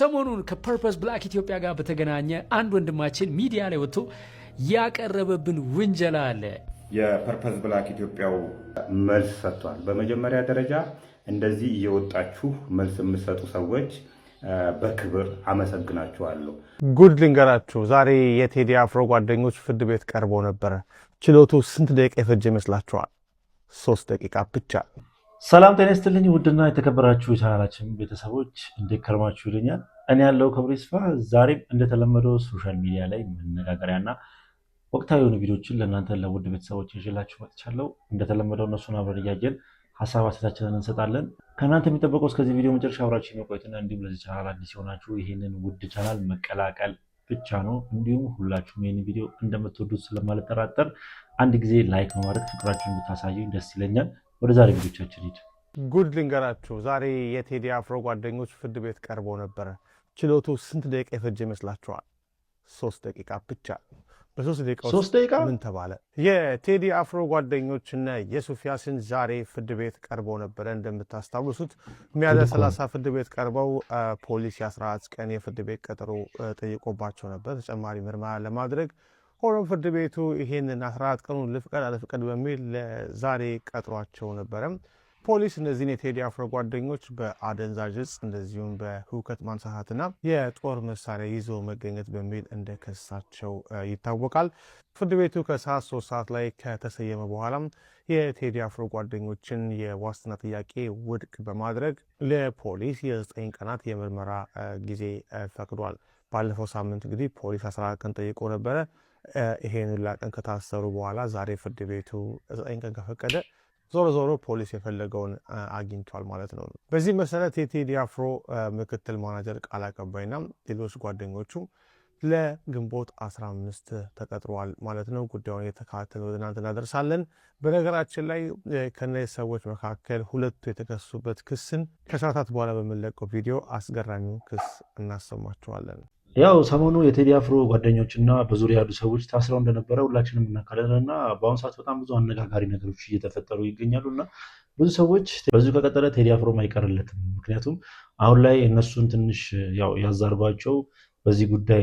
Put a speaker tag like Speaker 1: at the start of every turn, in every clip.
Speaker 1: ሰሞኑን ከፐርፐስ ብላክ ኢትዮጵያ ጋር በተገናኘ አንድ ወንድማችን ሚዲያ ላይ ወጥቶ ያቀረበብን ውንጀላ አለ።
Speaker 2: የፐርፐስ ብላክ ኢትዮጵያው መልስ ሰጥቷል። በመጀመሪያ ደረጃ እንደዚህ እየወጣችሁ መልስ የምትሰጡ ሰዎች በክብር አመሰግናችኋለሁ።
Speaker 3: ጉድ ልንገራችሁ፣ ዛሬ የቴዲ አፍሮ ጓደኞች ፍርድ ቤት ቀርበው ነበረ። ችሎቱ ስንት ደቂቃ የፈጀ ይመስላችኋል? 3 ደቂቃ ብቻ።
Speaker 4: ሰላም ጤና ይስጥልኝ ውድና የተከበራችሁ የቻናላችን ቤተሰቦች እንዴት ከርማችሁ ይለኛል። እኔ ያለው ክብሩ ይስፋ። ዛሬም እንደተለመደው ሶሻል ሚዲያ ላይ መነጋገሪያና ወቅታዊ የሆኑ ቪዲዮዎችን ለእናንተ ለውድ ቤተሰቦች ይዤላችሁ መጥቻለሁ። እንደተለመደው እነሱን አብረን እያየን ሀሳብ አስተያየታችንን እንሰጣለን። ከእናንተ የሚጠበቀው እስከዚህ ቪዲዮ መጨረሻ አብራችሁ መቆየትና እንዲሁም ለዚህ ቻናል አዲስ የሆናችሁ ይህንን ውድ ቻናል መቀላቀል ብቻ ነው። እንዲሁም ሁላችሁም ይህን ቪዲዮ እንደምትወዱት ስለማልጠራጠር አንድ ጊዜ ላይክ በማድረግ ፍቅራችሁን ብታሳዩኝ ደስ ይለኛል። ወደ ዛሬ ቪዲዮቻችን ሂድ።
Speaker 3: ጉድ ልንገራችሁ፣ ዛሬ የቴዲ አፍሮ ጓደኞች ፍርድ ቤት ቀርበው ነበረ። ችሎቱ ስንት ደቂቃ የፈጀ ይመስላችኋል? 3 ደቂቃ ብቻ። በ3 ደቂቃ ውስጥ ምን ተባለ? የቴዲ አፍሮ ጓደኞችና የሱፍ ያሲን ዛሬ ፍርድ ቤት ቀርበው ነበረ። እንደምታስታውሱት ሚያዝያ 30 ፍርድ ቤት ቀርበው ፖሊስ የ14 ቀን የፍርድ ቤት ቀጠሮ ጠይቆባቸው ነበር ተጨማሪ ምርመራ ለማድረግ። ሆኖም ፍርድ ቤቱ ይሄንን 14 ቀኑን ልፍቀድ አልፍቀድ በሚል ለዛሬ ቀጥሯቸው ነበረ። ፖሊስ እነዚህን የቴዲ አፍሮ ጓደኞች በአደንዛዥ ዕፅ እንደዚሁም በሁከት ማንሳትና የጦር መሳሪያ ይዞ መገኘት በሚል እንደከሳቸው ይታወቃል። ፍርድ ቤቱ ከሰዓት 3 ሰዓት ላይ ከተሰየመ በኋላም የቴዲ አፍሮ ጓደኞችን የዋስትና ጥያቄ ውድቅ በማድረግ ለፖሊስ የ9 ቀናት የምርመራ ጊዜ ፈቅዷል። ባለፈው ሳምንት እንግዲህ ፖሊስ 14 ቀን ጠይቆ ነበረ። ይሄን ቀን ከታሰሩ በኋላ ዛሬ ፍርድ ቤቱ 9 ቀን ከፈቀደ ዞሮ ዞሮ ፖሊስ የፈለገውን አግኝቷል ማለት ነው። በዚህ መሰረት የቴዲ አፍሮ ምክትል ማናጀር ቃል አቀባይና ሌሎች ጓደኞቹ ለግንቦት 15 ተቀጥረዋል ማለት ነው። ጉዳዩን የተከታተልን ወደ እናንተ እናደርሳለን። በነገራችን ላይ ከነዚህ ሰዎች መካከል ሁለቱ የተከሱበት ክስን ከሰዓታት በኋላ በምንለቀው ቪዲዮ አስገራሚው ክስ እናሰማችኋለን።
Speaker 4: ያው ሰሞኑ የቴዲ አፍሮ ጓደኞችና በዙሪያ ያሉ ሰዎች ታስረው እንደነበረ ሁላችንም እናውቃለን እና በአሁኑ ሰዓት በጣም ብዙ አነጋጋሪ ነገሮች እየተፈጠሩ ይገኛሉ እና ብዙ ሰዎች በዚሁ ከቀጠለ ቴዲ አፍሮም አይቀርለትም። ምክንያቱም አሁን ላይ እነሱን ትንሽ ያው ያዛርጓቸው በዚህ ጉዳይ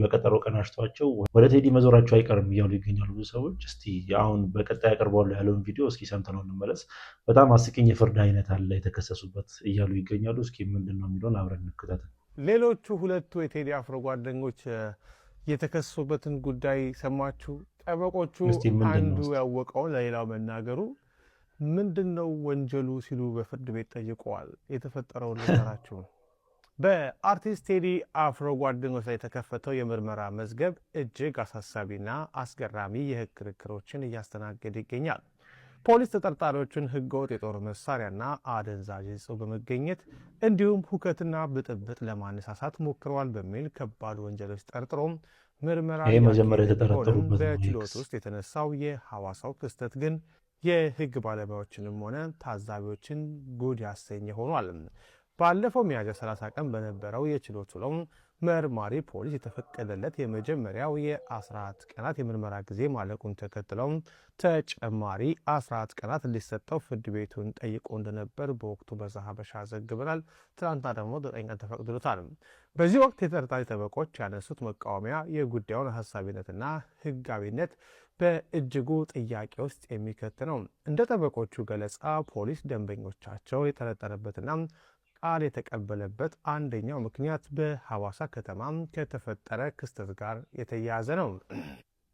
Speaker 4: በቀጠሮ ቀን አሽቷቸው ወደ ቴዲ መዞራቸው አይቀርም እያሉ ይገኛሉ ብዙ ሰዎች። እስቲ አሁን በቀጣይ ያቀርባሉ ያለውን ቪዲዮ እስኪ ሰምተነው እንመለስ። በጣም አስቂኝ የፍርድ አይነት አለ የተከሰሱበት እያሉ ይገኛሉ። እስኪ ምንድን ነው የሚለውን አብረን እንከታተል።
Speaker 3: ሌሎቹ ሁለቱ የቴዲ አፍሮ ጓደኞች የተከሰሱበትን ጉዳይ ሰማችሁ? ጠበቆቹ አንዱ ያወቀውን ለሌላው መናገሩ ምንድን ነው ወንጀሉ ሲሉ በፍርድ ቤት ጠይቀዋል። የተፈጠረውን ልንገራችሁ። በአርቲስት ቴዲ አፍሮ ጓደኞች ላይ የተከፈተው የምርመራ መዝገብ እጅግ አሳሳቢና አስገራሚ የሕግ ክርክሮችን እያስተናገደ ይገኛል። ፖሊስ ተጠርጣሪዎችን ህገወጥ የጦር መሳሪያና አደንዛዥ ዕፅ በመገኘት እንዲሁም ሁከትና ብጥብጥ ለማነሳሳት ሞክረዋል በሚል ከባድ ወንጀሎች ጠርጥሮ ምርመራ በችሎት ውስጥ የተነሳው የሐዋሳው ክስተት ግን የህግ ባለሙያዎችንም ሆነ ታዛቢዎችን ጉድ ያሰኘ ሆኗል። ባለፈው ሚያዝያ 30 ቀን በነበረው የችሎት ውለው መርማሪ ፖሊስ የተፈቀደለት የመጀመሪያው የ14 ቀናት የምርመራ ጊዜ ማለቁን ተከትለው ተጨማሪ 14 ቀናት እንዲሰጠው ፍርድ ቤቱን ጠይቆ እንደነበር በወቅቱ በዛሀበሻ ዘግበናል። ትናንትና ደግሞ 9 ቀን ተፈቅዶለታል። በዚህ ወቅት የተጠርጣሪ ጠበቆች ያነሱት መቃወሚያ የጉዳዩን አሳሳቢነትና ህጋዊነት በእጅጉ ጥያቄ ውስጥ የሚከት ነው። እንደ ጠበቆቹ ገለጻ ፖሊስ ደንበኞቻቸው የጠረጠረበትና ቃል የተቀበለበት አንደኛው ምክንያት በሐዋሳ ከተማ ከተፈጠረ ክስተት ጋር የተያያዘ ነው።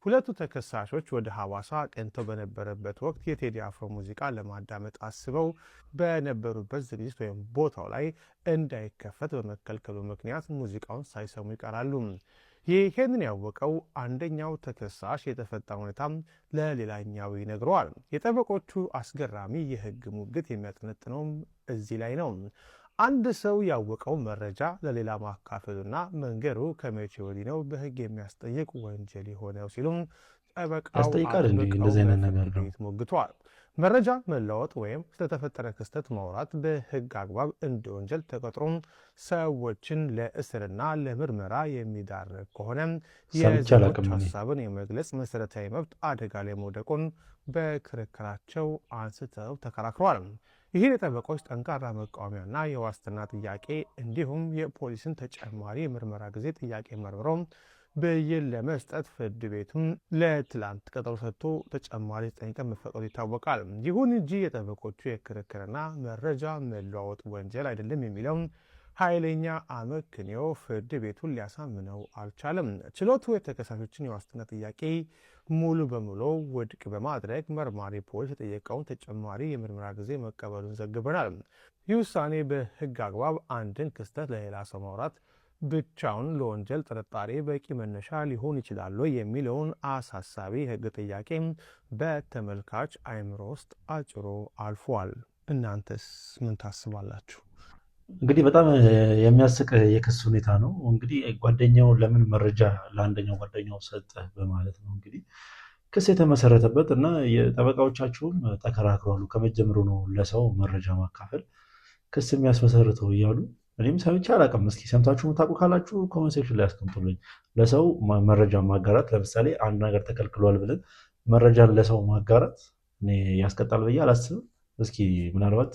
Speaker 3: ሁለቱ ተከሳሾች ወደ ሐዋሳ አቅንተው በነበረበት ወቅት የቴዲ አፍሮ ሙዚቃ ለማዳመጥ አስበው በነበሩበት ዝግጅት ወይም ቦታው ላይ እንዳይከፈት በመከልከሉ ምክንያት ሙዚቃውን ሳይሰሙ ይቀራሉ። ይህንን ያወቀው አንደኛው ተከሳሽ የተፈጠረ ሁኔታ ለሌላኛው ይነግረዋል። የጠበቆቹ አስገራሚ የህግ ሙግት የሚያጠነጥነውም እዚህ ላይ ነው። አንድ ሰው ያወቀው መረጃ ለሌላ ማካፈሉና መንገሩ ከመቼ ወዲህ ነው በህግ የሚያስጠይቅ ወንጀል የሆነው ሲሉም ጠበቃው ሞግቷል። መረጃ መለወጥ ወይም ስለተፈጠረ ክስተት ማውራት በህግ አግባብ እንደ ወንጀል ተቆጥሮ ሰዎችን ለእስርና ለምርመራ የሚዳርግ ከሆነ የዜጎች ሀሳብን የመግለጽ መሰረታዊ መብት አደጋ ላይ መውደቁን በክርክራቸው አንስተው ተከራክረዋል። ይህን የጠበቆች ጠንካራ መቃወሚያና የዋስትና ጥያቄ እንዲሁም የፖሊስን ተጨማሪ የምርመራ ጊዜ ጥያቄ መርምረው ብይን ለመስጠት ፍርድ ቤቱም ለትላንት ቀጠሮ ሰጥቶ ተጨማሪ 9 ቀን መፈቀዱ ይታወቃል። ይሁን እንጂ የጠበቆቹ የክርክርና መረጃ መለዋወጥ ወንጀል አይደለም የሚለው ኃይለኛ አመክንዮ ፍርድ ቤቱን ሊያሳምነው አልቻለም። ችሎቱ የተከሳሾችን የዋስትና ጥያቄ ሙሉ በሙሉ ውድቅ በማድረግ መርማሪ ፖሊስ የጠየቀውን ተጨማሪ የምርመራ ጊዜ መቀበሉን ዘግበናል። ይህ ውሳኔ በሕግ አግባብ አንድን ክስተት ለሌላ ሰው ማውራት ብቻውን ለወንጀል ጥርጣሬ በቂ መነሻ ሊሆን ይችላል የሚለውን አሳሳቢ ሕግ ጥያቄ በተመልካች አእምሮ ውስጥ አጭሮ አልፏል። እናንተስ ምን ታስባላችሁ?
Speaker 4: እንግዲህ በጣም የሚያስቅ የክስ ሁኔታ ነው። እንግዲህ ጓደኛው ለምን መረጃ ለአንደኛው ጓደኛው ሰጠ በማለት ነው እንግዲህ ክስ የተመሰረተበት እና የጠበቃዎቻቸውም ተከራክረዋሉ። ከመጀመሩ ነው ለሰው መረጃ ማካፈል ክስ የሚያስመሰርተው እያሉ እኔም ሰምቼ አላውቅም። እስኪ ሰምታችሁ የምታውቁ ካላችሁ ኮሜንት ሴክሽን ላይ ያስቀምጡልኝ። ለሰው መረጃ ማጋራት ለምሳሌ አንድ ነገር ተከልክሏል ብለን መረጃን ለሰው ማጋራት እኔ ያስቀጣል ብዬ አላስብም። እስኪ ምናልባት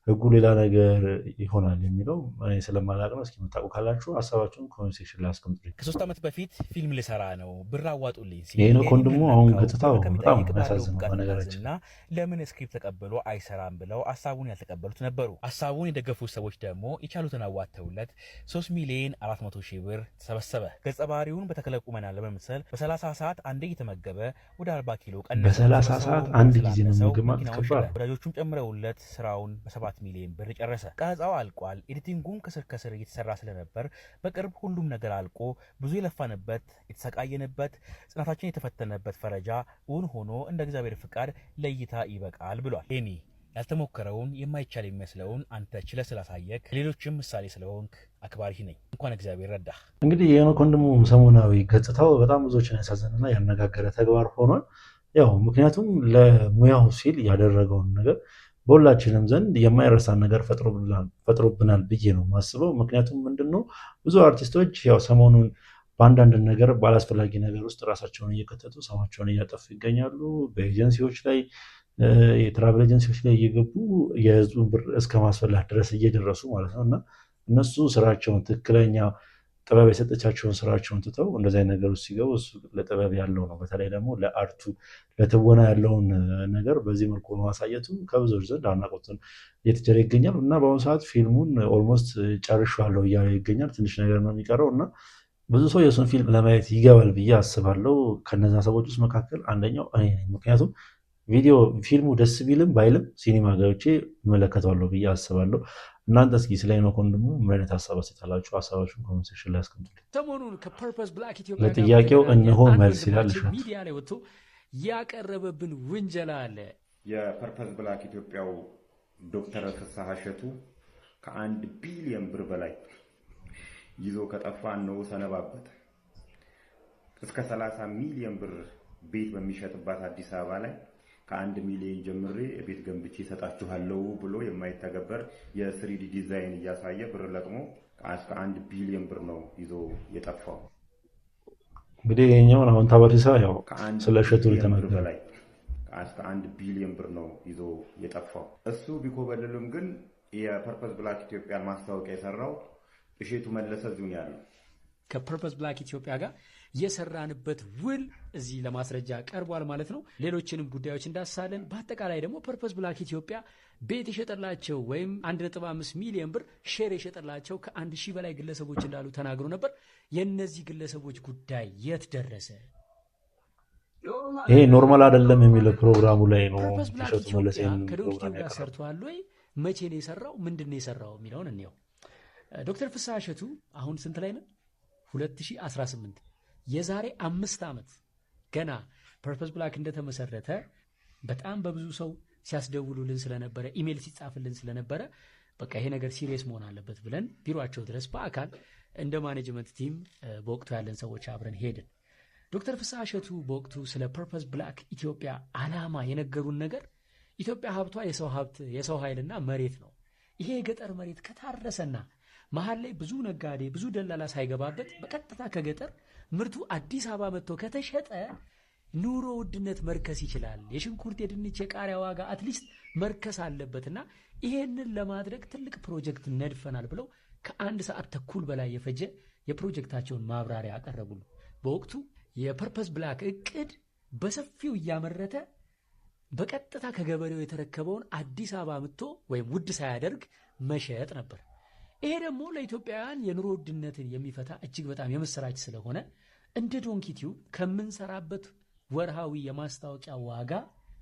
Speaker 4: ህጉ ሌላ ነገር ይሆናል የሚለው እኔ ስለማላውቅ ነው። እስኪ የምታውቁ ካላችሁ ሀሳባችሁን ኮሜንት ሴክሽን ላይ አስቀምጡልኝ።
Speaker 5: ከ3 ዓመት በፊት ፊልም ልሰራ ነው ብር አዋጡልኝ ሲል
Speaker 4: ይሄ ነው ወንድሙ። አሁን ገጽታው በጣም የሚያሳዝነው በነገራችን
Speaker 5: እና ለምን ስክሪፕት ተቀብሎ አይሰራም ብለው ሀሳቡን ያልተቀበሉት ነበሩ። ሀሳቡን የደገፉት ሰዎች ደግሞ የቻሉትን አዋተውለት 3,400,000 ብር ተሰበሰበ። ገጸ ባህሪውን በተክለ ቁመና ለመምሰል በ30 ሰዓት አንዴ እየተመገበ ወደ 40 ኪሎ ቀነሰ።
Speaker 4: በ30 ሰዓት አንድ ጊዜ መመገብ ማለት ከባድ።
Speaker 5: ወዳጆቹም ጨምረውለት ስራውን በ7 ሚሊዮን ብር ጨረሰ። ቀረጻው አልቋል። ኤዲቲንጉም ከስር ከስር እየተሰራ ስለነበር በቅርብ ሁሉም ነገር አልቆ ብዙ የለፋንበት የተሰቃየንበት ጽናታችን የተፈተነበት ፈረጃ እውን ሆኖ እንደ እግዚአብሔር ፍቃድ ለእይታ ይበቃል ብሏል። ኤኒ ያልተሞከረውን የማይቻል የሚመስለውን አንተ ችለህ ስላሳየክ ሌሎችም ምሳሌ ስለሆንክ አክባሪህ ነኝ። እንኳን እግዚአብሔር ረዳህ።
Speaker 4: እንግዲህ የሄኖክ ወንድሙ ሰሞናዊ ገጽታው በጣም ብዙዎችን ያሳዘነና ያነጋገረ ተግባር ሆኗል። ያው ምክንያቱም ለሙያው ሲል ያደረገውን ነገር በሁላችንም ዘንድ የማይረሳን ነገር ፈጥሮብናል ብዬ ነው የማስበው። ምክንያቱም ምንድነው ብዙ አርቲስቶች ያው ሰሞኑን በአንዳንድ ነገር ባላስፈላጊ ነገር ውስጥ ራሳቸውን እየከተቱ ስማቸውን እያጠፉ ይገኛሉ። በኤጀንሲዎች ላይ የትራቭል ኤጀንሲዎች ላይ እየገቡ የህዝቡን ብር እስከ ማስፈላት ድረስ እየደረሱ ማለት ነው። እና እነሱ ስራቸውን ትክክለኛ ጥበብ የሰጠቻቸውን ስራቸውን ትተው እንደዚህ አይነት ነገር ውስጥ ሲገቡ እሱ ለጥበብ ያለው ነው፣ በተለይ ደግሞ ለአርቱ ለትወና ያለውን ነገር በዚህ መልኩ ማሳየቱ ከብዙዎች ዘንድ አድናቆትን እየተቸረ ይገኛል። እና በአሁኑ ሰዓት ፊልሙን ኦልሞስት ጨርሻለሁ እያለ ይገኛል። ትንሽ ነገር ነው የሚቀረው እና ብዙ ሰው የእሱን ፊልም ለማየት ይገባል ብዬ አስባለሁ። ከነዛ ሰዎች ውስጥ መካከል አንደኛው እኔ ነኝ። ምክንያቱም ፊልሙ ደስ ቢልም ባይልም ሲኒማ ገብቼ እመለከተዋለሁ ብዬ አስባለሁ። እናንተ እስኪ ስለ ሄኖክ ወንድሙ ምን አይነት ሀሳብ አስተያየታችሁ? ሀሳባችሁን ኮሜንት ሴክሽን ላይ አስቀምጡልኝ።
Speaker 1: ሰሞኑን ከፐርፐስ ብላክ ኢትዮጵያ
Speaker 4: ለጥያቄው እነሆ መልስ ይላል።
Speaker 1: ሚዲያ ላይ ወጥቶ ያቀረበብን ውንጀላ አለ።
Speaker 2: የፐርፐስ ብላክ ኢትዮጵያው ዶክተር ፍስሐ እሸቱ ከ1 ቢሊዮን ብር በላይ ይዞ ከጠፋ ነው ሰነባበት። እስከ 30 ሚሊዮን ብር ቤት በሚሸጥባት አዲስ አበባ ላይ ከ1 ሚሊዮን ጀምሬ ቤት ገንብቼ ሰጣችኋለሁ ብሎ የማይተገበር የ3D ዲዛይን እያሳየ ብር ለቅሞ እስከ 1 ቢሊዮን ብር ነው ይዞ የጠፋው።
Speaker 4: እንግዲህ የኛውን አሁን ታበሪሳ ያው ስለ እሸቱ
Speaker 2: የተናገረ እስከ 1 ቢሊዮን ብር ነው ይዞ የጠፋው። እሱ ቢኮበልልም ግን የፐርፐስ ብላክ ኢትዮጵያን ማስታወቂያ የሰራው እሸቱ መለሰ ዙን ያለው
Speaker 1: ከፐርፐስ ብላክ ኢትዮጵያ ጋር የሰራንበት ውል እዚህ ለማስረጃ ቀርቧል ማለት ነው። ሌሎችንም ጉዳዮች እንዳሳለን። በአጠቃላይ ደግሞ ፐርፐስ ብላክ ኢትዮጵያ ቤት የሸጠላቸው ወይም 1.5 ሚሊዮን ብር ሼር የሸጠላቸው ከ1000 በላይ ግለሰቦች እንዳሉ ተናግሮ ነበር። የነዚህ ግለሰቦች ጉዳይ የት ደረሰ?
Speaker 4: ይሄ ኖርማል አይደለም የሚለው ፕሮግራሙ ላይ ነው።
Speaker 1: ፐርፐስ ብላክ ኢትዮጵያ ከዶክተር ጋር ሰርቷል ወይ? መቼ ነው የሰራው? ምንድን ነው የሰራው የሚለውን እንየው። ዶክተር ፍስሐ እሸቱ አሁን ስንት ላይ ነው? 2018 የዛሬ 5 ዓመት ገና ፐርፐስ ብላክ እንደተመሰረተ በጣም በብዙ ሰው ሲያስደውሉልን ስለነበረ ኢሜል ሲጻፍልን ስለነበረ በቃ ይሄ ነገር ሲሪየስ መሆን አለበት ብለን ቢሮአቸው ድረስ በአካል እንደ ማኔጅመንት ቲም በወቅቱ ያለን ሰዎች አብረን ሄድን። ዶክተር ፍስሐ እሸቱ በወቅቱ ስለ ፐርፐስ ብላክ ኢትዮጵያ ዓላማ የነገሩን ነገር ኢትዮጵያ ሀብቷ የሰው ኃይልና መሬት ነው። ይሄ የገጠር መሬት ከታረሰና መሀል ላይ ብዙ ነጋዴ ብዙ ደላላ ሳይገባበት በቀጥታ ከገጠር ምርቱ አዲስ አበባ መጥቶ ከተሸጠ ኑሮ ውድነት መርከስ ይችላል። የሽንኩርት፣ የድንች፣ የቃሪያ ዋጋ አትሊስት መርከስ አለበትና ይሄንን ለማድረግ ትልቅ ፕሮጀክት ነድፈናል ብለው ከ1 ሰዓት ተኩል በላይ የፈጀ የፕሮጀክታቸውን ማብራሪያ አቀረቡልን። በወቅቱ የፐርፐስ ብላክ እቅድ በሰፊው እያመረተ በቀጥታ ከገበሬው የተረከበውን አዲስ አበባ ምቶ ወይም ውድ ሳያደርግ መሸጥ ነበር። ይሄ ደግሞ ለኢትዮጵያውያን የኑሮ ውድነትን የሚፈታ እጅግ በጣም የምስራች ስለሆነ እንደ ዶንኪቲው ከምንሰራበት ወርሃዊ የማስታወቂያ ዋጋ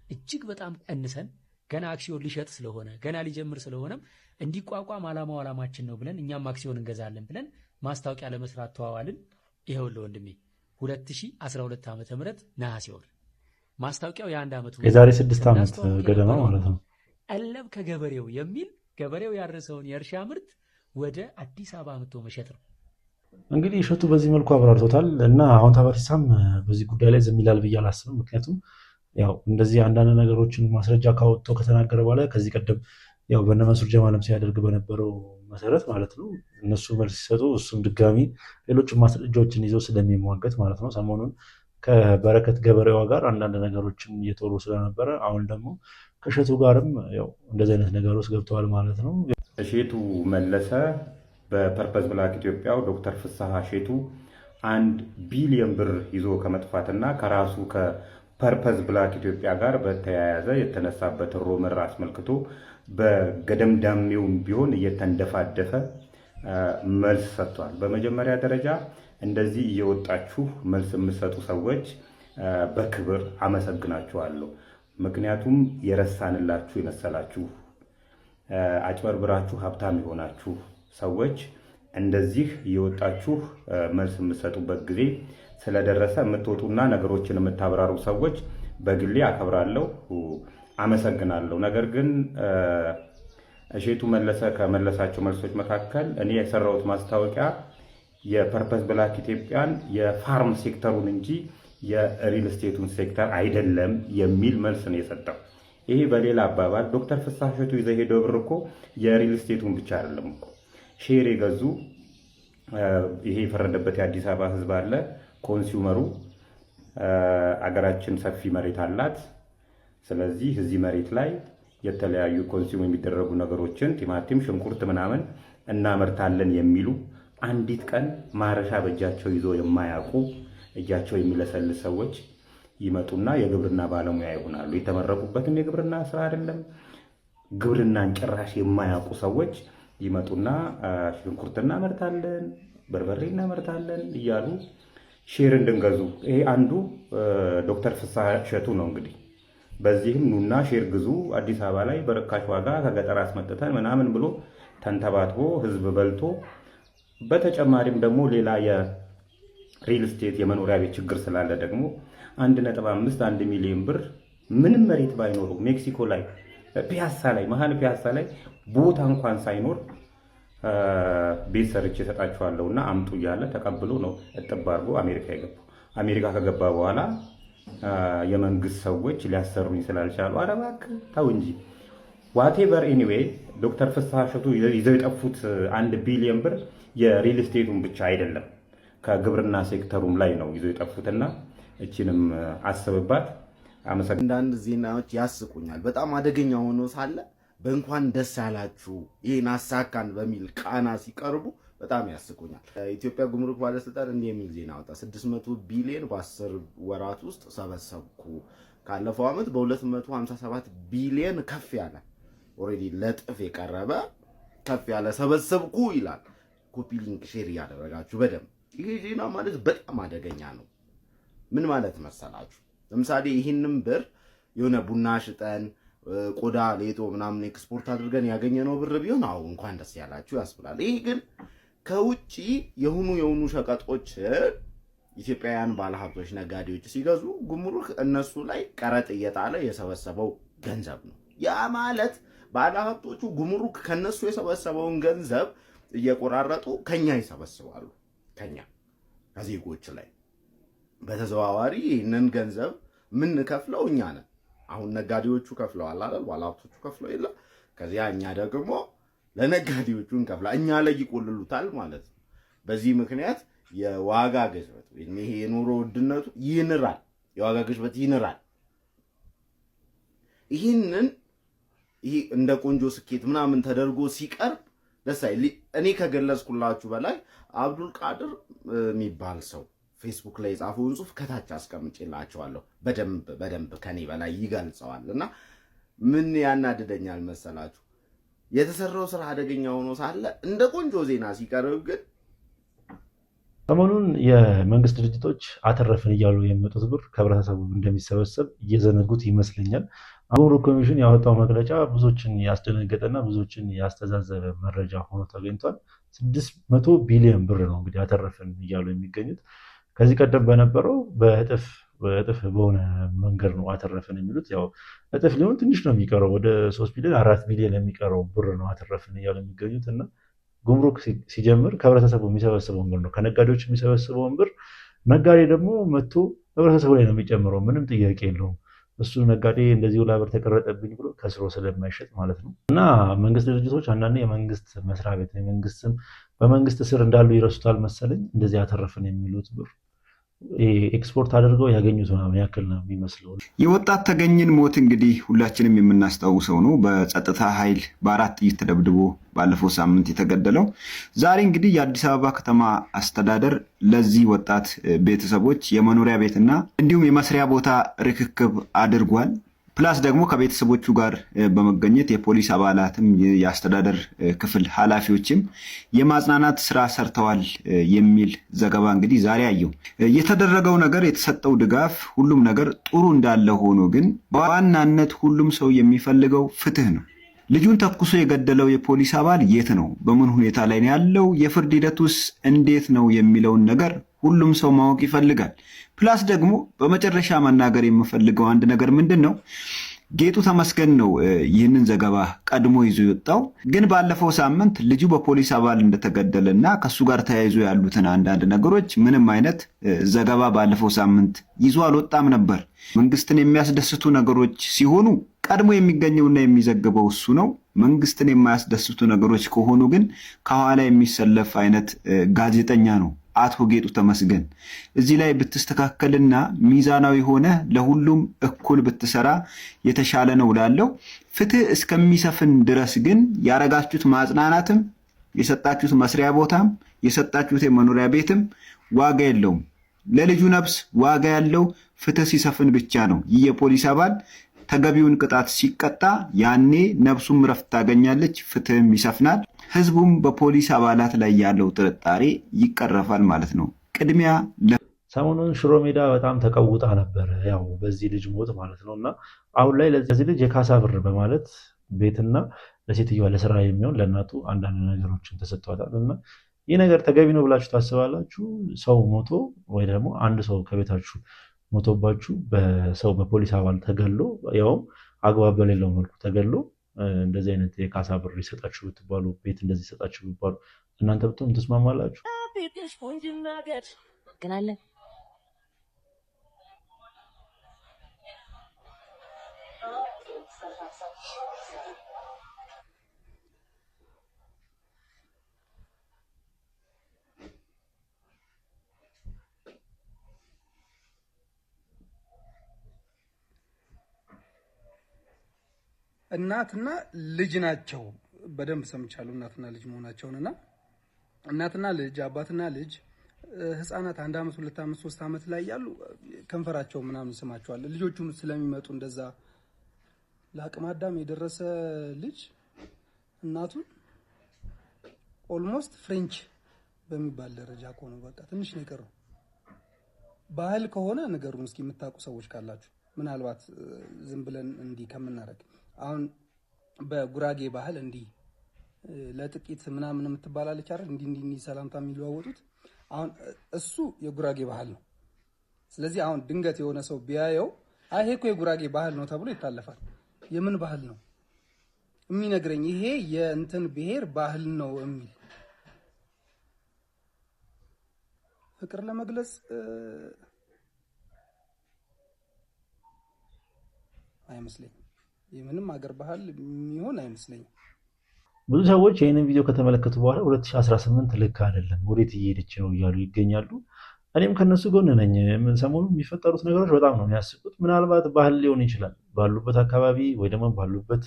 Speaker 1: እጅግ በጣም ቀንሰን ገና አክሲዮን ሊሸጥ ስለሆነ ገና ሊጀምር ስለሆነም እንዲቋቋም ዓላማችን ነው ብለን እኛም አክሲዮን እንገዛለን ብለን ማስታወቂያ ለመስራት ተዋዋልን። ይሄውልህ ወንድሜ 2012 ዓመተ ምህረት ነሐሴ ወር ማስታወቂያው የአንድ ዓመት
Speaker 4: የዛሬ 6 ዓመት ገደማ ማለት ነው።
Speaker 1: ቀለብ ከገበሬው የሚል ገበሬው ያረሰውን የእርሻ ምርት ወደ አዲስ አበባ አምጥቶ መሸጥ ነው።
Speaker 4: እንግዲህ እሸቱ በዚህ መልኩ አብራርቶታል እና አሁን ታባሪሳም በዚህ ጉዳይ ላይ ዝም ይላል ብዬ አላስብም። ምክንያቱም ያው እንደዚህ አንዳንድ ነገሮችን ማስረጃ ካወጣው ከተናገረ በኋላ ከዚህ ቀደም ያው በነመንሱር ጀማልም ሲያደርግ በነበረው መሰረት ማለት ነው እነሱ መልስ ሲሰጡ እሱም ድጋሚ ሌሎች ማስረጃዎችን ይዘው ስለሚሟገት ማለት ነው ሰሞኑን ከበረከት ገበሬዋ ጋር አንዳንድ ነገሮችን እየተወሩ ስለነበረ አሁን ደግሞ ከእሸቱ ጋርም ያው እንደዚህ አይነት ነገር ውስጥ ገብተዋል ማለት ነው።
Speaker 2: እሸቱ መለሰ በፐርፐስ ብላክ ኢትዮጵያው ዶክተር ፍስሐ እሸቱ 1 ቢሊዮን ብር ይዞ ከመጥፋትና ከራሱ ከፐርፐስ ብላክ ኢትዮጵያ ጋር በተያያዘ የተነሳበት ሮመር አስመልክቶ በገደምዳሜውም ቢሆን እየተንደፋደፈ መልስ ሰጥቷል። በመጀመሪያ ደረጃ እንደዚህ እየወጣችሁ መልስ የምትሰጡ ሰዎች በክብር አመሰግናችኋለሁ። ምክንያቱም የረሳንላችሁ የመሰላችሁ አጭበርብራችሁ ሀብታም የሆናችሁ ሰዎች እንደዚህ እየወጣችሁ መልስ የምትሰጡበት ጊዜ ስለደረሰ የምትወጡና ነገሮችን የምታብራሩ ሰዎች በግሌ አከብራለሁ፣ አመሰግናለሁ። ነገር ግን እሸቱ መለሰ ከመለሳቸው መልሶች መካከል እኔ የሰራሁት ማስታወቂያ የፐርፐስ ብላክ ኢትዮጵያን የፋርም ሴክተሩን እንጂ የሪል ስቴቱን ሴክተር አይደለም የሚል መልስ ነው የሰጠው። ይሄ በሌላ አባባል ዶክተር ፍስሐ እሸቱ ይዘው ሄደው ብር እኮ የሪል ስቴቱን ብቻ አይደለም እኮ ሼር የገዙ ይሄ የፈረደበት የአዲስ አበባ ሕዝብ አለ። ኮንሱመሩ አገራችን ሰፊ መሬት አላት። ስለዚህ እዚህ መሬት ላይ የተለያዩ ኮንሱም የሚደረጉ ነገሮችን ቲማቲም፣ ሽንኩርት ምናምን እናመርታለን የሚሉ አንዲት ቀን ማረሻ በእጃቸው ይዞ የማያውቁ እጃቸው የሚለሰልስ ሰዎች ይመጡና የግብርና ባለሙያ ይሆናሉ። የተመረቁበትም የግብርና ስራ አይደለም፣ ግብርናን ጭራሽ የማያውቁ ሰዎች ይመጡና ሽንኩርት እናመርታለን፣ በርበሬ እናመርታለን እያሉ ሼር እንድንገዙ። ይሄ አንዱ ዶክተር ፍስሐ እሸቱ ነው። እንግዲህ በዚህም ኑና ሼር ግዙ አዲስ አበባ ላይ በርካሽ ዋጋ ከገጠር አስመጥተን ምናምን ብሎ ተንተባትቦ ህዝብ በልቶ፣ በተጨማሪም ደግሞ ሌላ የሪል ስቴት የመኖሪያ ቤት ችግር ስላለ ደግሞ 1.5 ሚሊዮን ብር ምንም መሬት ባይኖሩ ሜክሲኮ ላይ ፒያሳ ላይ መሀል ፒያሳ ላይ ቦታ እንኳን ሳይኖር ቤት ሰርቼ እሰጣችኋለሁና አምጡ እያለ ተቀብሎ ነው እጥብ አድርጎ አሜሪካ የገባው። አሜሪካ ከገባ በኋላ የመንግስት ሰዎች ሊያሰሩኝ ስላልቻሉ ኧረ እባክህ ተው እንጂ ዋቴቨር ኤኒዌይ ዶክተር ፍስሐ እሸቱ ይዘው የጠፉት 1 ቢሊዮን ብር የሪል ስቴቱን ብቻ አይደለም ከግብርና ሴክተሩም ላይ ነው ይዘው የጠፉትና እቺንም አስብባት።
Speaker 6: አንዳንድ ዜናዎች ያስቁኛል። በጣም አደገኛ ሆኖ ሳለ በእንኳን ደስ ያላችሁ ይሄን አሳካን በሚል ቃና ሲቀርቡ በጣም ያስቁኛል። ኢትዮጵያ ጉምሩክ ባለስልጣን እንዲህ የሚል ዜና ወጣ። 600 ቢሊዮን በ10 ወራት ውስጥ ሰበሰብኩ። ካለፈው ዓመት በ257 ቢሊዮን ከፍ ያለ ኦሬዲ ለጥፍ የቀረበ ከፍ ያለ ሰበሰብኩ ይላል። ኮፒ ሊንክ ሼር እያደረጋችሁ በደንብ ይሄ ዜና ማለት በጣም አደገኛ ነው። ምን ማለት መሰላችሁ? ለምሳሌ ይህንን ብር የሆነ ቡና ሽጠን ቆዳ ሌጦ ምናምን ኤክስፖርት አድርገን ያገኘነው ብር ቢሆን አው እንኳን ደስ ያላችሁ ያስብላል። ይሄ ግን ከውጪ የሆኑ ሸቀጦች ኢትዮጵያውያን ባለሀብቶች ነጋዴዎች ሲገዙ ጉምሩክ እነሱ ላይ ቀረጥ እየጣለ የሰበሰበው ገንዘብ ነው። ያ ማለት ባለሀብቶቹ ጉምሩክ ከነሱ የሰበሰበውን ገንዘብ እየቆራረጡ ከኛ ይሰበስባሉ። ከዜጎች ላይ በተዘዋዋሪ ይህንን ገንዘብ ምን ከፍለው እኛ ነን። አሁን ነጋዴዎቹ ከፍለዋል አይደል? ባለሀብቶቹ ከፍለው የለ። ከዚያ እኛ ደግሞ ለነጋዴዎቹ እንከፍላ እኛ ላይ ይቆልሉታል ማለት ነው። በዚህ ምክንያት የዋጋ ግሽበት ይሄ የኑሮ ውድነቱ ይንራል፣ የዋጋ ግሽበት ይንራል። ይሄ እንደ ቆንጆ ስኬት ምናምን ተደርጎ ሲቀርብ ደስ አይል። እኔ ከገለጽኩላችሁ በላይ አብዱል ቃድር የሚባል ሰው ፌስቡክ ላይ የጻፈውን ጽሁፍ ከታች አስቀምጬላችኋለሁ። በደንብ ከኔ በላይ ይገልጸዋል። እና ምን ያናድደኛል መሰላችሁ? የተሰራው ስራ አደገኛ ሆኖ ሳለ እንደ ቆንጆ ዜና ሲቀርብ ግን
Speaker 4: ሰሞኑን የመንግስት ድርጅቶች አተረፍን እያሉ የሚመጡት ብር ከህብረተሰቡ እንደሚሰበሰብ እየዘነጉት ይመስለኛል። ጉምሩክ ኮሚሽን ያወጣው መግለጫ ብዙዎችን ያስደነገጠና ብዙዎችን ያስተዛዘበ መረጃ ሆኖ ተገኝቷል። 600 ቢሊዮን ብር ነው እንግዲህ አተረፍን እያሉ የሚገኙት። ከዚህ ቀደም በነበረው በእጥፍ በሆነ መንገድ ነው አተረፍን የሚሉት። ያው እጥፍ ሊሆን ትንሽ ነው የሚቀረው፣ ወደ 3 ቢሊዮን 4 ቢሊዮን የሚቀረው ብር ነው አተረፍን እያሉ የሚገኙት። እና ጉምሩክ ሲጀምር ከህብረተሰቡ የሚሰበስበውን ብር ነው፣ ከነጋዴዎች የሚሰበስበውን ብር ነጋዴ ደግሞ መጥቶ ህብረተሰቡ ላይ ነው የሚጨምረው። ምንም ጥያቄ የለውም። እሱ ነጋዴ እንደዚህ ውላ ብር ተቀረጠብኝ ብሎ ከስሮ ስለማይሸጥ ማለት ነው። እና መንግስት ድርጅቶች አንዳንዴ የመንግስት መስሪያ ቤት የመንግስትም በመንግስት ስር እንዳሉ ይረሱታል መሰለኝ። እንደዚህ አተረፍን የሚሉት ብር ኤክስፖርት አድርገው ያገኙት ምናምን ያክል ነው የሚመስለው።
Speaker 7: የወጣት ተገኝን ሞት እንግዲህ ሁላችንም የምናስታውሰው ነው። በጸጥታ ኃይል በ4 ጥይት ተደብድቦ ባለፈው ሳምንት የተገደለው። ዛሬ እንግዲህ የአዲስ አበባ ከተማ አስተዳደር ለዚህ ወጣት ቤተሰቦች የመኖሪያ ቤትና እንዲሁም የመስሪያ ቦታ ርክክብ አድርጓል። ፕላስ ደግሞ ከቤተሰቦቹ ጋር በመገኘት የፖሊስ አባላትም የአስተዳደር ክፍል ኃላፊዎችም የማጽናናት ስራ ሰርተዋል የሚል ዘገባ እንግዲህ ዛሬ አየው። የተደረገው ነገር የተሰጠው ድጋፍ ሁሉም ነገር ጥሩ እንዳለ ሆኖ ግን በዋናነት ሁሉም ሰው የሚፈልገው ፍትህ ነው። ልጁን ተኩሶ የገደለው የፖሊስ አባል የት ነው? በምን ሁኔታ ላይ ነው ያለው? የፍርድ ሂደቱስ እንዴት ነው የሚለውን ነገር ሁሉም ሰው ማወቅ ይፈልጋል። ፕላስ ደግሞ በመጨረሻ መናገር የምፈልገው አንድ ነገር ምንድን ነው? ጌጡ ተመስገን ነው ይህንን ዘገባ ቀድሞ ይዞ የወጣው። ግን ባለፈው ሳምንት ልጁ በፖሊስ አባል እንደተገደለ እና ከሱ ጋር ተያይዞ ያሉትን አንዳንድ ነገሮች ምንም አይነት ዘገባ ባለፈው ሳምንት ይዞ አልወጣም ነበር። መንግስትን የሚያስደስቱ ነገሮች ሲሆኑ ቀድሞ የሚገኘውና የሚዘግበው እሱ ነው። መንግስትን የማያስደስቱ ነገሮች ከሆኑ ግን ከኋላ የሚሰለፍ አይነት ጋዜጠኛ ነው አቶ ጌጡ ተመስገን። እዚህ ላይ ብትስተካከልና ሚዛናዊ ሆነ ለሁሉም እኩል ብትሰራ የተሻለ ነው እላለሁ። ፍትህ እስከሚሰፍን ድረስ ግን ያረጋችሁት ማጽናናትም የሰጣችሁት መስሪያ ቦታም የሰጣችሁት የመኖሪያ ቤትም ዋጋ የለውም። ለልጁ ነፍስ ዋጋ ያለው ፍትህ ሲሰፍን ብቻ ነው። ይህ የፖሊስ አባል ተገቢውን ቅጣት ሲቀጣ ያኔ ነፍሱም ረፍት ታገኛለች፣ ፍትህም ይሰፍናል። ህዝቡም በፖሊስ አባላት ላይ ያለው ጥርጣሬ ይቀረፋል ማለት ነው። ቅድሚያ
Speaker 4: ሰሞኑን ሽሮ ሜዳ በጣም ተቀውጣ ነበር፣ ያው በዚህ ልጅ ሞት ማለት ነው። እና አሁን ላይ ለዚህ ልጅ የካሳ ብር በማለት ቤትና ለሴትዮዋ ለስራ የሚሆን ለእናቱ አንዳንድ ነገሮችን ተሰጥቷታል። እና ይህ ነገር ተገቢ ነው ብላችሁ ታስባላችሁ? ሰው ሞቶ ወይ ደግሞ አንድ ሰው ከቤታችሁ ሞቶባችሁ በሰው በፖሊስ አባል ተገሎ ያውም አግባብ በሌለው መልኩ ተገሎ እንደዚህ አይነት የካሳ ብር ይሰጣችሁ ብትባሉ ቤት እንደዚህ ይሰጣችሁ ብትባሉ እናንተ ብትሆኑ ትስማማላችሁ?
Speaker 8: እናትና ልጅ ናቸው። በደንብ ሰምቻለሁ እናትና ልጅ መሆናቸውንና እናትና ልጅ አባትና ልጅ ህፃናት 1 ዓመት 2 ዓመት 3 ዓመት ላይ ያሉ ከንፈራቸው ምናምን ስማቸዋል። ልጆቹም ስለሚመጡ እንደዛ ለአቅመ አዳም የደረሰ ልጅ እናቱን ኦልሞስት ፍሬንች በሚባል ደረጃ ከሆነ በቃ ትንሽ ነው የቀረው። ባህል ከሆነ ነገሩን እስኪ የምታውቁ ሰዎች ካላችሁ ምናልባት ዝም ብለን እንዲህ ከምናረግ አሁን በጉራጌ ባህል እንዲህ ለጥቂት ምናምን የምትባላለች አይደል? እንዲህ ሰላምታ የሚለዋወጡት አሁን እሱ የጉራጌ ባህል ነው። ስለዚህ አሁን ድንገት የሆነ ሰው ቢያየው ይሄ እኮ የጉራጌ ባህል ነው ተብሎ ይታለፋል። የምን ባህል ነው የሚነግረኝ? ይሄ የእንትን ብሔር ባህል ነው የሚል ፍቅር ለመግለጽ አይመስለኝም። የምንም ሀገር ባህል የሚሆን አይመስለኝም።
Speaker 4: ብዙ ሰዎች ይህንን ቪዲዮ ከተመለከቱ በኋላ 2018 ልክ አይደለም፣ ወዴት እየሄደች ነው እያሉ ይገኛሉ። እኔም ከነሱ ጎን ነኝ። ሰሞኑ የሚፈጠሩት ነገሮች በጣም ነው የሚያስቁት። ምናልባት ባህል ሊሆን ይችላል ባሉበት አካባቢ ወይ ደግሞ ባሉበት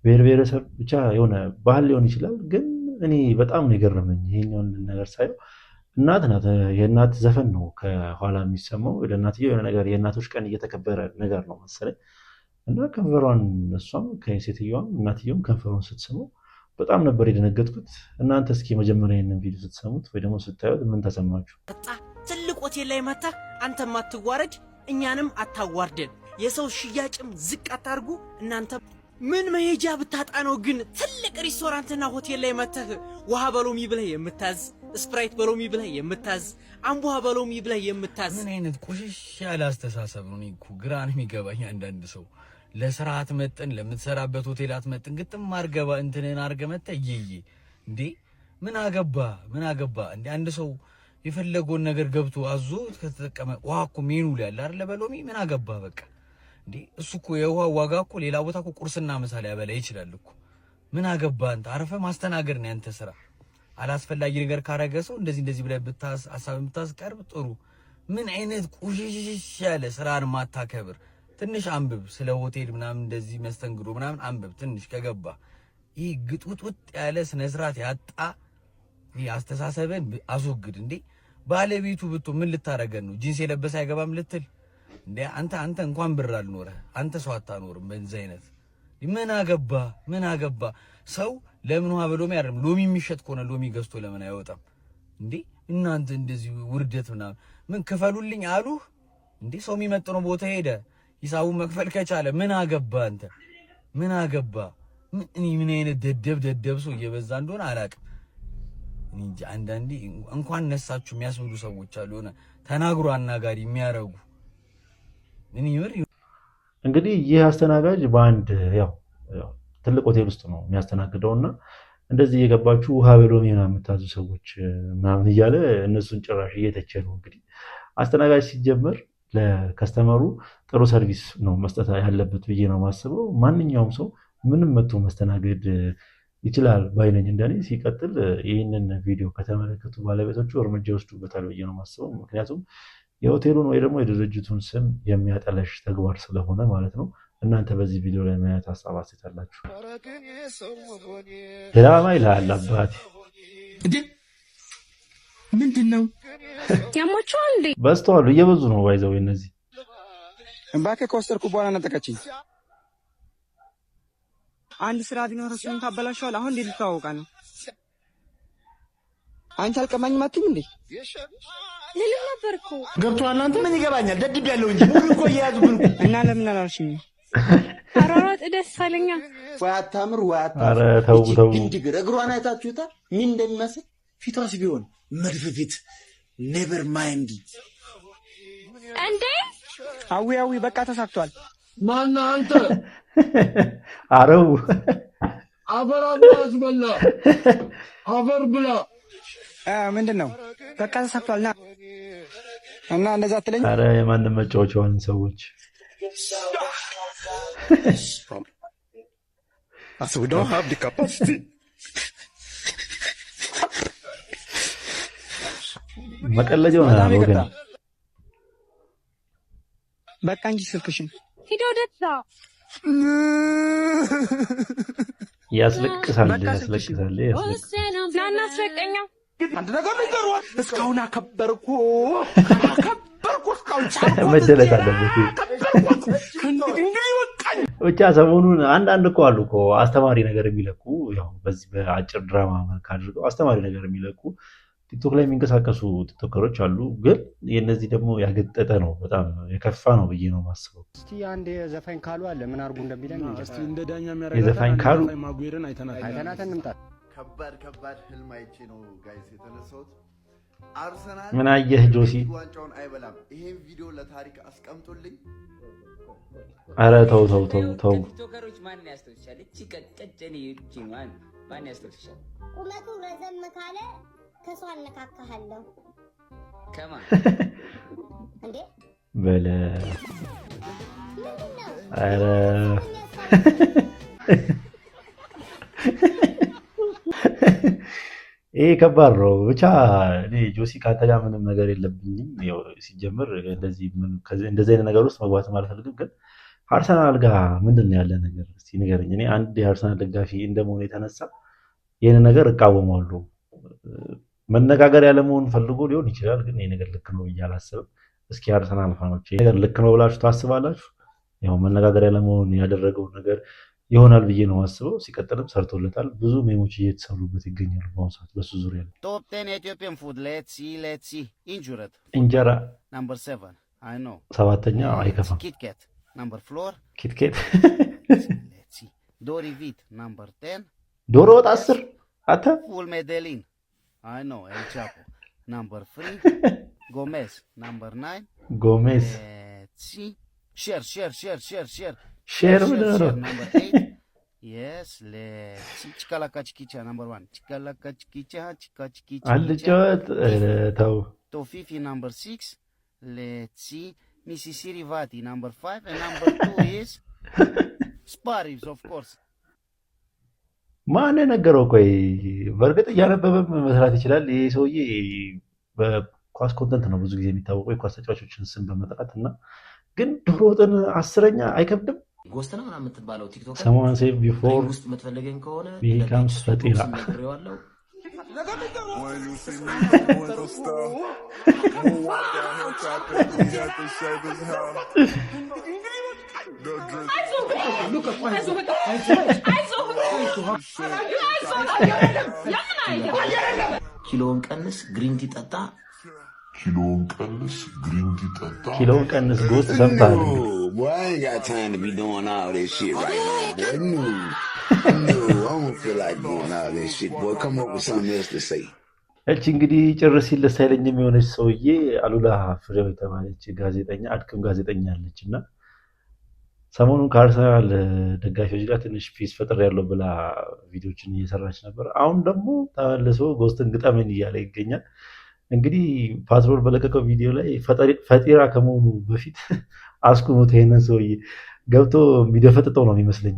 Speaker 4: ብሔር ብሔረሰብ ብቻ የሆነ ባህል ሊሆን ይችላል። ግን እኔ በጣም ነው የገረመኝ ይሄኛውን ነገር ሳየው። እናት ናት፣ የእናት ዘፈን ነው ከኋላ የሚሰማው። ለእናትየው የሆነ ነገር የእናቶች ቀን እየተከበረ ነገር ነው መሰለኝ እና ከንፈሯን እሷም ከሴትዮዋም እናትየውም ከንፈሯን ስትስመው በጣም ነበር የደነገጥኩት። እናንተ እስኪ መጀመሪያ ይህንን ቪዲዮ ስትሰሙት ወይ ደግሞ ስታዩት ምን ተሰማችሁ?
Speaker 9: ትልቅ ሆቴል ላይ መታ አንተም አትዋረድ እኛንም አታዋርደን፣ የሰው ሽያጭም ዝቅ አታርጉ እናንተ። ምን መሄጃ ብታጣ ነው ግን ትልቅ ሬስቶራንትና ሆቴል ላይ መተህ ውሃ በሎሚ ብለህ የምታዝ፣ ስፕራይት በሎሚ ብለህ የምታዝ፣ አምቦሃ በሎሚ ብለህ የምታዝ?
Speaker 10: ምን አይነት ቆሽሽ ያለ አስተሳሰብ ነው? እኔ እኮ ግራ ነው የሚገባኝ። አንዳንድ ሰው ለስራ አትመጥን፣ ለምትሰራበት ሆቴል አትመጥን፣ ግጥም አርገባ እንትንን አርገ መጣ ይዬ እንዴ ምን አገባ እንዴ? አንድ ሰው የፈለገውን ነገር ገብቶ አዞ ከተጠቀመ ውሃ እኮ ሜኑ ላይ አለ አይደል? በሎሚ ምን አገባ በቃ እንዴ። እሱ እኮ የውሃ ዋጋ እኮ ሌላ ቦታ እኮ ቁርስና ምሳ ሊያበላ ይችላል እኮ። ምን አገባ አንተ? አረፈ ማስተናገድ ነው ያንተ ስራ። አላስፈላጊ ነገር ካረገ ሰው እንደዚህ ብለህ ሀሳብ የምታስቀርብ ጥሩ። ምን አይነት ቁሽሽ ያለ ስራን ማታከብር። ትንሽ አንብብ ስለ ሆቴል ምናምን እንደዚህ መስተንግዶ ምናምን አንብብ ትንሽ ከገባ። ይህ ግጥውጥውጥ ያለ ስነ ስርዓት ያጣ ይህ አስተሳሰብን አስወግድ እንዴ። ባለቤቱ ብትሆን ምን ልታረገን ነው? ጂንስ የለበሰ አይገባም ልትል እንዴ? አንተ እንኳን ብር አልኖረህ አንተ ሰው አታኖርም። በዚህ አይነት ምን አገባ ሰው ለምን ውሃ በሎሚ አይደለም ሎሚ የሚሸጥ ከሆነ ሎሚ ገዝቶ ለምን አይወጣም እንዴ? እናንተ እንደዚህ ውርደት ምናምን ምን ክፈሉልኝ አሉህ እንዴ? ሰው የሚመጥነው ቦታ ሄደ ሂሳቡን መክፈል ከቻለ ምን አገባ አንተ? ምን አገባ? ምን አይነት ደደብ ሰው እየበዛ እንደሆነ አላውቅም እንጂ አንዳንዴ እንኳን ነሳችሁ የሚያስብሉ ሰዎች አሉ። ሆነ ተናግሮ አናጋሪ የሚያረጉ ምን ይወር።
Speaker 4: እንግዲህ ይህ አስተናጋጅ በአንድ ያው ትልቅ ሆቴል ውስጥ ነው የሚያስተናግደውና እንደዚህ እየገባችሁ ውሃ በሎሚ ምናምን የምታዙ ሰዎች ምናምን እያለ እነሱን ጭራሽ እየተቸ ነው። እንግዲህ አስተናጋጅ ሲጀመር ለከስተመሩ ጥሩ ሰርቪስ ነው መስጠት ያለበት ብዬ ነው የማስበው። ማንኛውም ሰው ምንም መጥቶ መስተናገድ ይችላል ባይነኝ እንደኔ። ሲቀጥል ይህንን ቪዲዮ ከተመለከቱ ባለቤቶቹ እርምጃ ይወስዱበታል ብዬ ነው የማስበው። ምክንያቱም የሆቴሉን ወይ ደግሞ የድርጅቱን ስም የሚያጠለሽ ተግባር ስለሆነ ማለት ነው። እናንተ በዚህ ቪዲዮ ላይ ምን አይነት ሀሳብ አስተያየታላችሁ? ድራማ ይላል አባቴ።
Speaker 9: ምንድን ነው
Speaker 11: ያሟቸዋል እንዴ?
Speaker 4: በስተዋሉ እየበዙ ነው ባይዘው እነዚህ።
Speaker 9: እባክህ ከወሰድኩ በኋላ ነጠቀችኝ። አንድ ስራ ቢኖር እሱን ታበላሽዋል። አሁን እንዴት ልታወቃ ነው? አንቺ አልቀማኝም አትይም እንዴ?
Speaker 11: ልልህ ነበር እኮ
Speaker 9: ገብቶሃል። አንተ ምን ይገባኛል? ደድብ ያለው እንጂ ሙሉ እኮ እየያዙብን እና ለምን አላልሽኝ?
Speaker 11: አራራት ደስ አለኛ።
Speaker 9: ወይ አታምር ወይ አታምር።
Speaker 4: ኧረ ተው
Speaker 9: እንዲግር እግሯን አይታችሁታል ምን እንደሚመስል? ፊቷስ ቢሆን መድፍ ፊት ኔቨር ማይንድ
Speaker 11: እንዴ።
Speaker 9: አዊ በቃ ተሳክቷል።
Speaker 12: ማና አንተ
Speaker 4: አረው
Speaker 12: አበራባዝ በላ አበር ብላ
Speaker 9: ምንድን ነው? በቃ ተሳክቷልና እና እንደዛ አትለኝ።
Speaker 4: አረ የማንም መጫወቻ የሆኑ ሰዎች
Speaker 12: as we don't have the capacity
Speaker 4: መቀለጃ ሆነ ወገን።
Speaker 9: በቃ እንጂ ስልክሽን
Speaker 11: ሂዶ ደዛ
Speaker 4: ያስለቅሳል።
Speaker 11: ናና አስረቀኛ
Speaker 9: አንድ ነገር ንገሯል። እስካሁን አከበርኩ
Speaker 4: መደለት አለበት። ብቻ ሰሞኑን አንዳንድ እኮ አሉ እኮ አስተማሪ ነገር የሚለቁ ያው በዚህ በአጭር ድራማ መልክ አድርገው አስተማሪ ነገር የሚለቁ ቲክቶክ ላይ የሚንቀሳቀሱ ቲክቶከሮች አሉ። ግን የነዚህ ደግሞ ያገጠጠ ነው፣ በጣም የከፋ ነው ብዬ ነው የማስበው።
Speaker 13: እስቲ አንድ የዘፋኝ ካሉ አለ ምን አርጉ እንደሚለን
Speaker 12: እስቲ እንደ ዳኛ
Speaker 4: የዘፋኝ ካሉ
Speaker 12: ማጉየርን
Speaker 13: አይተናት እንምጣ።
Speaker 6: ከባድ ህልም አይቼ ነው ጋይስ የተነሳሁት። አርሰናል
Speaker 4: ምን አየህ ጆሲ?
Speaker 6: ዋንጫውን አይበላም። ይሄን ቪዲዮ ለታሪክ አስቀምጡልኝ።
Speaker 4: አረ ተው።
Speaker 14: ቲክቶከሮች ማን ያስተውሻል? እቺ ቀጨጨኔ እቺ ማን ያስተውሻል?
Speaker 11: ቁመቱ ረዘም ካለ ከሷ አነካካለሁ።
Speaker 14: ከማን
Speaker 11: እንዴ
Speaker 4: በለ አረ ይሄ ከባድ ነው። ብቻ እኔ ጆሲ ካንተ ጋር ምንም ነገር የለብኝም። ሲጀምር እንደዚህ አይነት ነገር ውስጥ መግባትም አልፈልግም። ግን አርሰናል ጋር ምንድን ነው ያለ ነገር እስቲ ንገረኝ። እኔ አንድ የአርሰናል ደጋፊ እንደመሆኑ የተነሳ ይህን ነገር እቃወማለሁ። መነጋገር ያለመሆን ፈልጎ ሊሆን ይችላል፣ ግን ይህ ነገር ልክ ነው ብዬ አላስብም። እስኪ አርሰናል ፋኖች ይህ ነገር ልክ ነው ብላችሁ ታስባላችሁ? ያው መነጋገር ያለመሆን ያደረገው ነገር ይሆናል ብዬ ነው አስበው። ሲቀጥልም ሰርቶለታል። ብዙ ሜሞች እየተሰሩበት ይገኛሉ በአሁኑ ሰዓት በሱ ዙሪያ ላይ።
Speaker 6: ቶፕ 10 ኢትዮጵያን ፉድ ሌትስ ሲ ኢንጁረድ
Speaker 4: እንጀራ
Speaker 6: ነምበር 7 አይ ኖ
Speaker 4: ሰባተኛ አይከፋም።
Speaker 6: ኪትኬት ነምበር 4
Speaker 4: ኪትኬት
Speaker 6: ሌትስ ሲ ዶሪ ቪት ነምበር 10
Speaker 4: ዶሮ ወጥ 10 አታ
Speaker 6: ፉል ሜዴሊን አይ ኖ ኤል ቻፖ ነምበር 3 ጎሜዝ ነምበር 9
Speaker 4: ጎሜዝ
Speaker 6: ሌትስ ሲ ሼር number 8 yes let's see chikalakachikicha number 1 chikalakachikicha
Speaker 4: አልጨት ተው
Speaker 6: tofifi number 6 let's see Mississippi Vati number 5 and number 2 is Sparrows of course
Speaker 4: ማን ነገረው? ቆይ በእርግጥ እያነበበም መስራት ይችላል ይሄ ሰውዬ። በኳስ ኮንተንት ነው ብዙ ጊዜ የሚታወቀው የኳስ ተጫዋቾችን ስም በመጥራት እና ግን ዶሮ ወጥን 10ኛ አይከብድም።
Speaker 15: ጎስት ነው ምናምን የምትባለው ቲክቶክ
Speaker 4: someone say before
Speaker 15: ውስጥ የምትፈልገኝ ከሆነ
Speaker 4: becomes ፈጢራ
Speaker 15: ኪሎን ቀንስ ግሪን ቲ ጠጣ
Speaker 4: ኪሎን ቀንስ ጎስት ሰምታል።
Speaker 12: Boy, I ain't got time to be doing all this shit right now, boy. No, I don't feel like doing all this shit, boy. Come up with something else to say.
Speaker 4: እቺ እንግዲህ ጭር ሲል ደስ አይለኝም የሆነች ሰውዬ አሉላ ፍሬው የተባለች ጋዜጠኛ አድክም ጋዜጠኛ አለች እና ሰሞኑን ከአርሰናል ደጋፊዎች ጋር ትንሽ ፒስ ፈጥር ያለው ብላ ቪዲዮችን እየሰራች ነበር። አሁን ደግሞ ተመልሶ ጎስትን ግጠምን እያለ ይገኛል። እንግዲህ ፓትሮል በለቀቀው ቪዲዮ ላይ ፈጢራ ከመሆኑ በፊት አስቁሙት ይሄንን ሰውዬ ገብቶ የሚደፈጥጠው ነው የሚመስለኝ።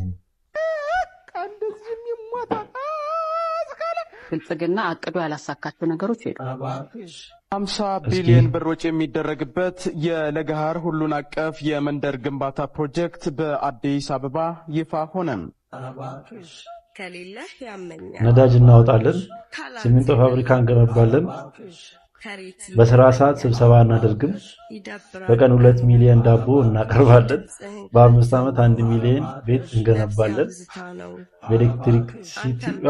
Speaker 16: ብልጽግና አቅዶ ያላሳካቸው ነገሮች ሄዱ።
Speaker 17: 50 ቢሊዮን ብር ወጪ የሚደረግበት የለገሃር ሁሉን አቀፍ የመንደር ግንባታ ፕሮጀክት በአዲስ አበባ ይፋ ሆነ።
Speaker 18: ከሌለ ያመኛል።
Speaker 4: ነዳጅ እናወጣለን፣ ሲሚንቶ ፋብሪካ እንገነባለን፣ በስራ ሰዓት ስብሰባ እናደርግም፣ በቀን 2 ሚሊዮን ዳቦ እናቀርባለን፣ በ5 ዓመት 1 ሚሊዮን ቤት እንገነባለን፣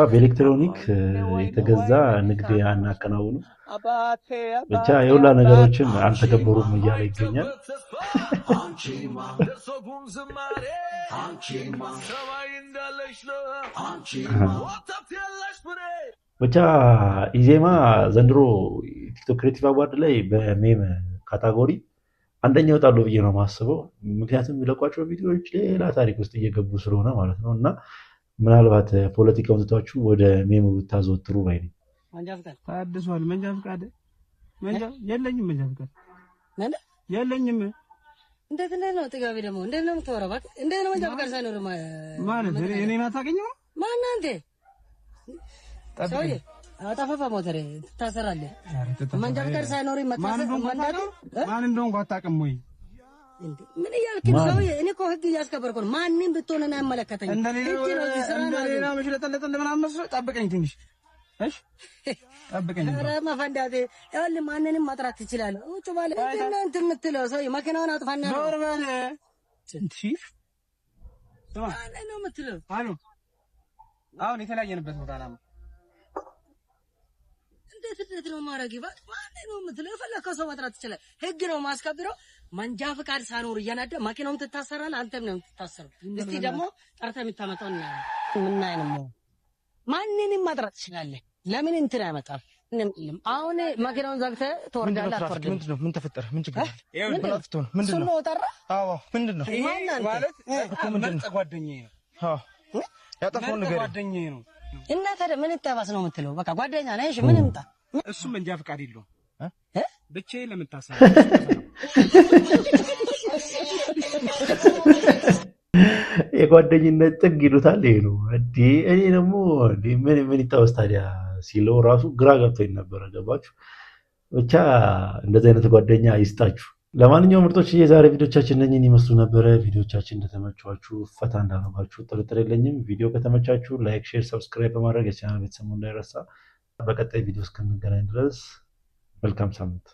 Speaker 4: በኤሌክትሮኒክ የተገዛ ንግድ እናከናውኑ። ብቻ የሁላ ነገሮችን አልተከበሩም እያለ ይገኛል። ብቻ ኢዜማ ዘንድሮ ቲክቶክ ክሬቲቭ አዋርድ ላይ በሜም ካታጎሪ አንደኛ ይወጣሉ ብዬ ነው የማስበው። ምክንያቱም የሚለቋቸው ቪዲዮዎች ሌላ ታሪክ ውስጥ እየገቡ ስለሆነ ማለት ነው። እና ምናልባት ፖለቲካውን ትታችሁ ወደ ሜም ብታዘወትሩ ባይ ነኝ።
Speaker 19: ታድሷል። መንጃ ፈቃድ የለኝም። መንጃ ፈቃድ የለኝም።
Speaker 16: እንዴት ነው ጥጋቢ ደግሞ እንዴት ነው የምታወራው? እባክህ እንዴት ነው መንጃ ፈቃድ ሳይኖር
Speaker 19: ማለት እኔን አታውቅኝም?
Speaker 16: ማነህ አንተ? ሰውዬ አጣፋፋ ሞተር ትታሰራለህ። መንጃ ፈቃድ ሳይኖር
Speaker 19: ማን እንደሆንኩ አታውቅም ወይ?
Speaker 16: ምን እያልክ ነው ሰውዬ? እኔ እኮ ህግ እያስከበርኩ ነው። ማንም ብትሆን እኔ አይመለከተኝም።
Speaker 19: እንደሌላ መሽለጠለጥ ምናምን መስሎህ ጠብቀኝ ትንሽ እሺ፣ ጠብቀኝ።
Speaker 16: ኧረ መፈንዳቴ ይኸውልህ፣ ማንንም ማጥራት ትችላለህ። ውጭ ባለ እንትን የምትለው ሰውዬ መኪናውን አጥፋና
Speaker 19: ዞር በል። እሺ፣
Speaker 16: ማን ነው የምትለው?
Speaker 19: አሁን የተለያየንበት ቦታ ነው።
Speaker 16: እንዴት ነው ማረግ? ማን ነው የምትለው? የፈለከው ሰው ማጥራት ትችላለህ። ህግ ነው ማስከብረው። መንጃ ፈቃድ ሳኖር እያናደ መኪናውም ትታሰራለህ፣ አንተም ነው የምትታሰረው። እስቲ ደግሞ ጠርተህ የምታመጣው እና ምን አይነት ነው? ማንንም ማጥራት ትችላለህ። ለምን እንትን አይመጣም? አሁን መኪናውን ዘግተህ ትወርዳለህ። አትወርድም?
Speaker 10: ምንድነው? ምን ተፈጠረ? ምን ችግር አለ? ምን አጥፍቶ ነው? ምንድነው?
Speaker 16: እሱ ነው ጠራ።
Speaker 10: አዎ፣ ምንድነው?
Speaker 19: ማለት ምርጥ ጓደኛዬ ነው።
Speaker 10: አዎ፣ ያጠፋው ነገር
Speaker 19: ጓደኛዬ ነው።
Speaker 16: እና ታዲያ ምን ይጠባስ ነው የምትለው? በቃ ጓደኛ ነህ። እሺ፣ ምን ይምጣ?
Speaker 19: እሱ መንጃ ፈቃድ የለውም። ብቻዬን ለምታሰራ
Speaker 4: የጓደኝነት ጥግ ይሉታል። ይሄ ነው እንዴ? እኔ ደግሞ ምን ይታወስ ታዲያ ሲለው ራሱ ግራ ገብቶኝ ነበረ። ገባችሁ? ብቻ እንደዚህ አይነት ጓደኛ ይስጣችሁ። ለማንኛውም ምርጦች የዛሬ ቪዲዮቻችን እነኝህን ይመስሉ ነበረ። ቪዲዮቻችን እንደተመቻችሁ ፈታ እንዳረጋችሁ ጥርጥር የለኝም። ቪዲዮ ከተመቻችሁ ላይክ፣ ሼር፣ ሰብስክራይብ በማድረግ የቻናል ቤተሰቡ እንዳይረሳ። በቀጣይ ቪዲዮ እስክንገናኝ ድረስ መልካም ሳምንት።